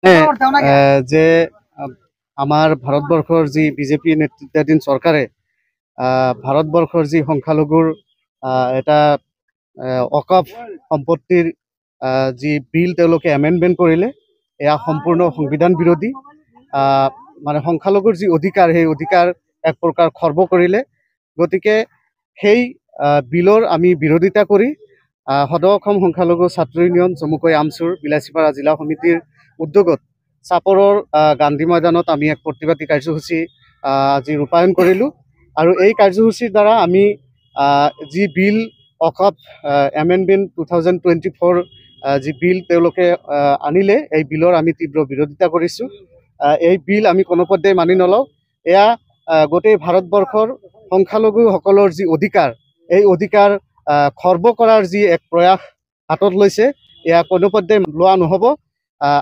যে আমাৰ ভাৰতবৰ্ষৰ যি বিজেপি নেতৃত্বাধীন চৰকাৰে ভাৰতবৰ্ষৰ যি সংখ্যালঘুৰ এটা অকাপ সম্পত্তিৰ যি বিল তেওঁলোকে এমেণ্ডমেণ্ট কৰিলে, এয়া সম্পূৰ্ণ সংবিধান বিৰোধী। মানে সংখ্যালঘুৰ যি অধিকাৰ, সেই অধিকাৰ এক প্ৰকাৰ খৰ্ব কৰিলে। গতিকে সেই বিলৰ আমি বিৰোধিতা কৰি সদৌ অসম সংখ্যালঘু ছাত্ৰ ইউনিয়ন চমুকৈ আমচুৰ বিলাচীপাৰা জিলা সমিতিৰ উদ্যোগত চাপৰৰ গান্ধী ময়দানত আমি এক প্ৰতিবাদী কাৰ্যসূচী আজি ৰূপায়ণ কৰিলোঁ। আৰু এই কাৰ্যসূচীৰ দ্বাৰা আমি যি বিল অকাপ এমেণ্ডমেণ্ট 2024 যি বিল তেওঁলোকে আনিলে, এই বিলৰ আমি তীব্ৰ বিৰোধিতা কৰিছোঁ। এই বিল আমি কোনোপধ্যে মানি নলওঁ। এয়া গোটেই ভাৰতবৰ্ষৰ সংখ্যালঘুসকলৰ যি অধিকাৰ, এই অধিকাৰ খৰ্ব কৰাৰ যি এক প্ৰয়াস হাতত লৈছে, এয়া কোনোপধ্যে লোৱা নহ'ব।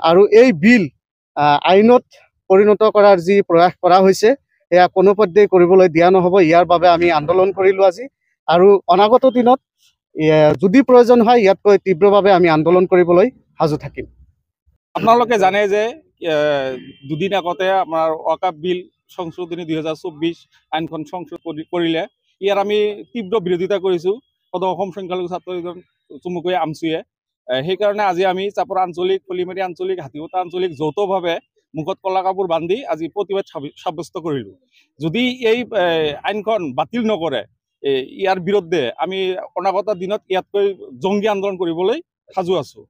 আৰু এই বিল আইনত পৰিণত কৰাৰ যি প্ৰয়াস কৰা হৈছে, এয়া কোনোপধ্যেই কৰিবলৈ দিয়া নহ'ব। ইয়াৰ বাবে আমি আন্দোলন কৰিলোঁ আজি, আৰু অনাগত দিনত যদি প্ৰয়োজন হয় ইয়াতকৈ তীব্ৰভাৱে আমি আন্দোলন কৰিবলৈ সাজু থাকিম। আপোনালোকে জানে যে দুদিন আগতে আমাৰ ৱাকাফ বিল সংশোধনী 2024 আইনখন সংশোধন কৰিলে। ইয়াৰ আমি তীব্ৰ বিৰোধিতা কৰিছোঁ সদৌ অসম সংখ্যালঘু ছাত্ৰ ইউনিয়ন চমুকৈ আমচুৱে। সেইকাৰণে আজি আমি চাপৰ আঞ্চলিক, কলিমাৰী আঞ্চলিক, হাতীহোতা আঞ্চলিক যৌথভাৱে মুখত কলা কাপোৰ বান্ধি আজি প্ৰতিবাদ সাব্যস্ত কৰিলোঁ। যদি এই আইনখন বাতিল নকৰে, ইয়াৰ বিৰুদ্ধে আমি অনাগত দিনত ইয়াতকৈ জংগী আন্দোলন কৰিবলৈ সাজু আছোঁ।